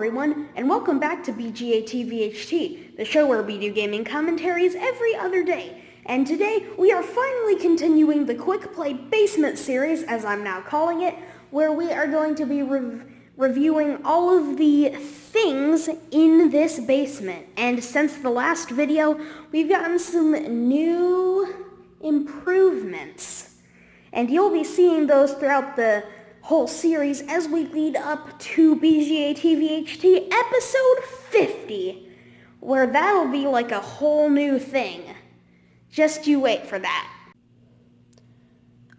Everyone, and welcome back to BGA TVHT, the show where we do gaming commentaries every other day. And today, we are finally continuing the QuickPlay Basement series, as I'm now calling it, where we are going to be reviewing all of the things in this basement. And since the last video, we've gotten some new improvements. And you'll be seeing those throughout the whole series as we lead up to BGA TVHT episode 50, where that'll be like a whole new thing. Just you wait for that.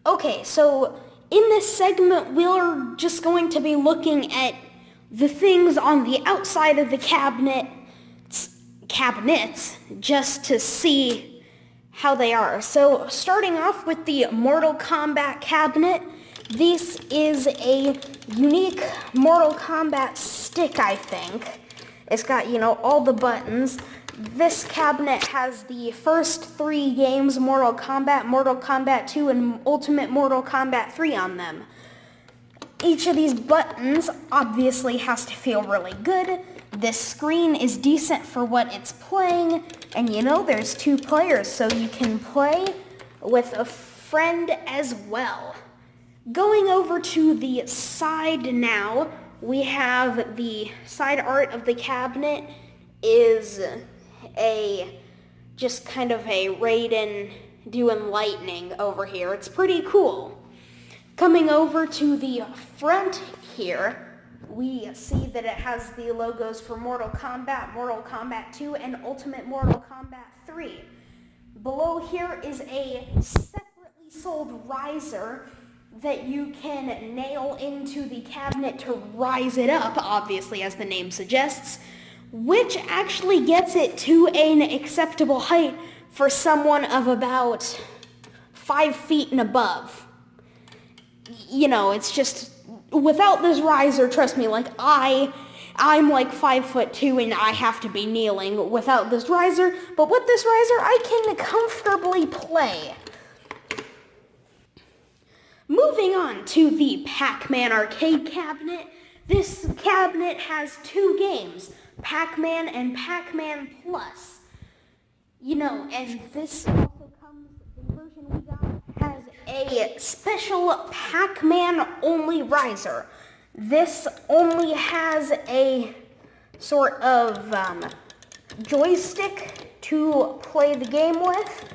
Okay, so in this segment, we're just going to be looking at the things on the outside of the cabinets, just to see how they are. So starting off with the Mortal Kombat cabinet, this is a unique Mortal Kombat stick, I think. It's got, all the buttons. This cabinet has the first 3 games, Mortal Kombat 2, and Ultimate Mortal Kombat 3 on them. Each of these buttons obviously has to feel really good. This screen is decent for what it's playing, and there's 2 players, so you can play with a friend as well. Going over to the side now, we have the side art of the cabinet is just kind of a Raiden doing lightning over here. It's pretty cool. Coming over to the front here, we see that it has the logos for Mortal Kombat 2, and Ultimate Mortal Kombat 3. Below here is a separately sold riser that you can nail into the cabinet to rise it up, obviously, as the name suggests, which actually gets it to an acceptable height for someone of about 5 feet and above. It's just, without this riser, trust me, I'm like 5'2" and I have to be kneeling without this riser, but with this riser, I can comfortably play. Moving on to the Pac Man arcade cabinet. This cabinet has 2 games, Pac Man and Pac Man Plus. And this also comes, the version we got has a special Pac Man only riser. This only has a sort of joystick to play the game with,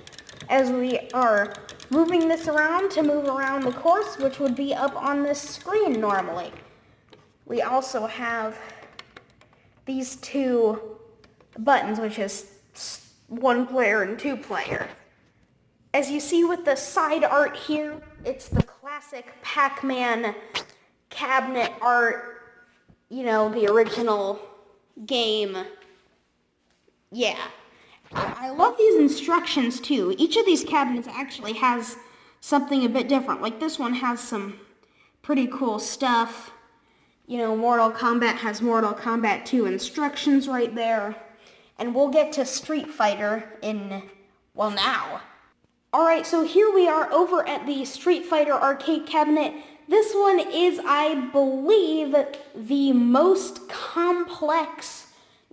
as we are moving this around to move around the course, which would be up on this screen normally. We also have these 2 buttons, which is 1 player and 2 player. As you see with the side art here, it's the classic Pac-Man cabinet art, the original game. Yeah. I love these instructions too. Each of these cabinets actually has something a bit different. Like this one has some pretty cool stuff. Mortal Kombat has Mortal Kombat 2 instructions right there. And we'll get to Street Fighter now. Alright, so here we are over at the Street Fighter arcade cabinet. This one is, I believe, the most complex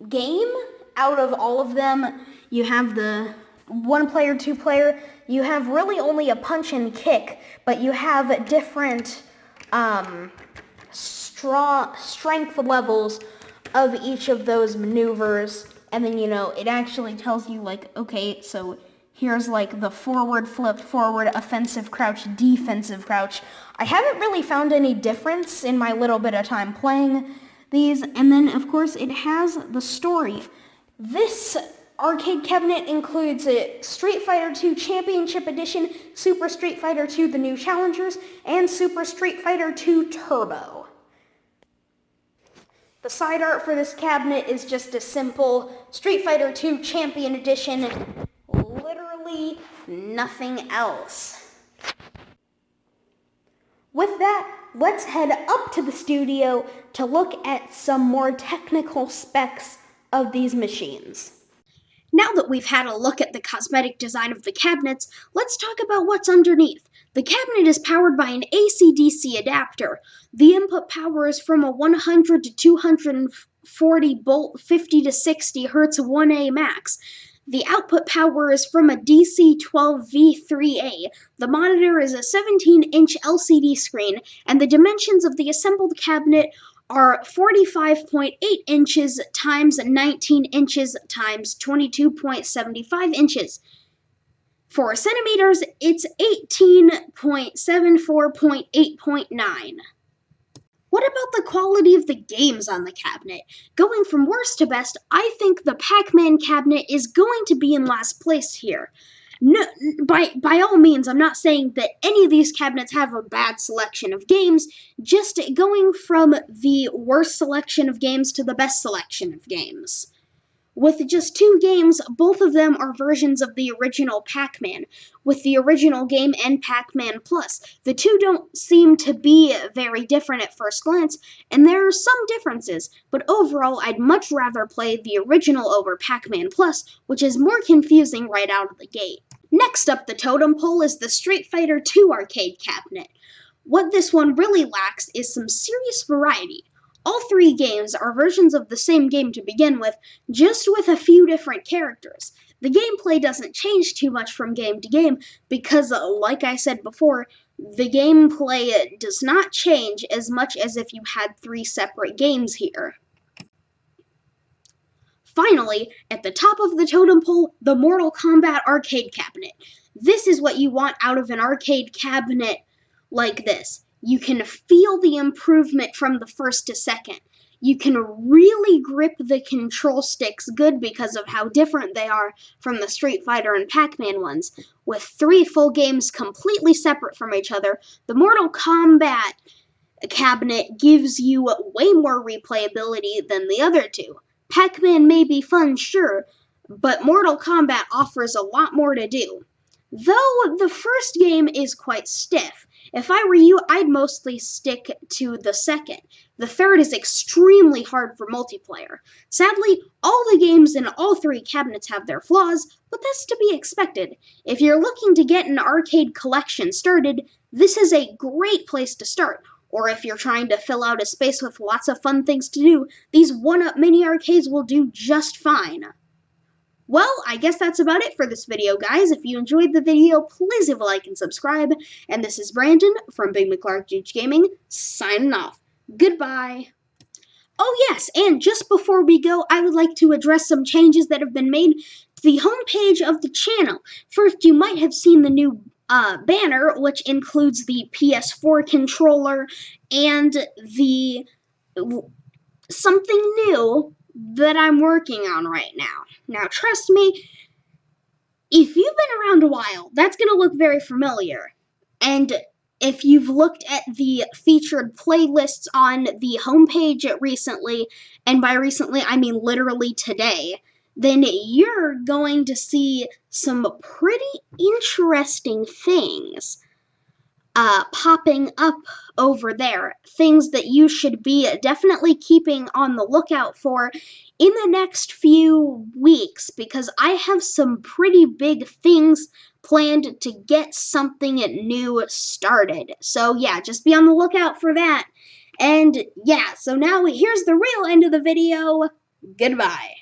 game out of all of them. You have the one player, two player, you have really only a punch and kick, but you have different strength levels of each of those maneuvers. And then, it actually tells you, like, okay, so here's like the forward flip, forward offensive crouch, defensive crouch. I haven't really found any difference in my little bit of time playing these. And then, of course, it has the story. This arcade cabinet includes a Street Fighter II Championship Edition, Super Street Fighter II The New Challengers, and Super Street Fighter II Turbo. The side art for this cabinet is just a simple Street Fighter II Champion Edition, literally nothing else. With that, let's head up to the studio to look at some more technical specs of these machines. Now that we've had a look at the cosmetic design of the cabinets, let's talk about what's underneath. The cabinet is powered by an AC-DC adapter. The input power is from a 100 to 240 volt 50 to 60 Hz 1A max. The output power is from a DC12V3A. The monitor is a 17-inch LCD screen, and the dimensions of the assembled cabinet are 45.8 inches times 19 inches times 22.75 inches. For centimeters, it's 18.74.8.9. What about the quality of the games on the cabinet? Going from worst to best, I think the Pac-Man cabinet is going to be in last place here. No, by all means, I'm not saying that any of these cabinets have a bad selection of games, just going from the worst selection of games to the best selection of games. With just 2 games, both of them are versions of the original Pac-Man, with the original game and Pac-Man Plus. The two don't seem to be very different at first glance, and there are some differences, but overall I'd much rather play the original over Pac-Man Plus, which is more confusing right out of the gate. Next up the totem pole is the Street Fighter II arcade cabinet. What this one really lacks is some serious variety. All 3 games are versions of the same game to begin with, just with a few different characters. The gameplay doesn't change too much from game to game because, like I said before, the gameplay does not change as much as if you had 3 separate games here. Finally, at the top of the totem pole, the Mortal Kombat arcade cabinet. This is what you want out of an arcade cabinet like this. You can feel the improvement from the first to second. You can really grip the control sticks good because of how different they are from the Street Fighter and Pac Man ones. With 3 full games completely separate from each other, the Mortal Kombat cabinet gives you way more replayability than the other 2. Pac-Man may be fun, sure, but Mortal Kombat offers a lot more to do. Though the first game is quite stiff. If I were you, I'd mostly stick to the second. The third is extremely hard for multiplayer. Sadly, all the games in all 3 cabinets have their flaws, but that's to be expected. If you're looking to get an arcade collection started, this is a great place to start. Or if you're trying to fill out a space with lots of fun things to do, these one-up mini arcades will do just fine. Well, I guess that's about it for this video, guys. If you enjoyed the video, please leave a like and subscribe. And this is Brandon from Big McClark Gaming, signing off. Goodbye. Oh yes, and just before we go, I would like to address some changes that have been made to the homepage of the channel. First, you might have seen the new banner, which includes the PS4 controller and the something new that I'm working on right now. Now, trust me, if you've been around a while, that's going to look very familiar. And if you've looked at the featured playlists on the homepage recently, and by recently I mean literally today, then you're going to see some pretty interesting things popping up over there. Things that you should be definitely keeping on the lookout for in the next few weeks, because I have some pretty big things planned to get something new started. So yeah, just be on the lookout for that. And yeah, so now here's the real end of the video. Goodbye.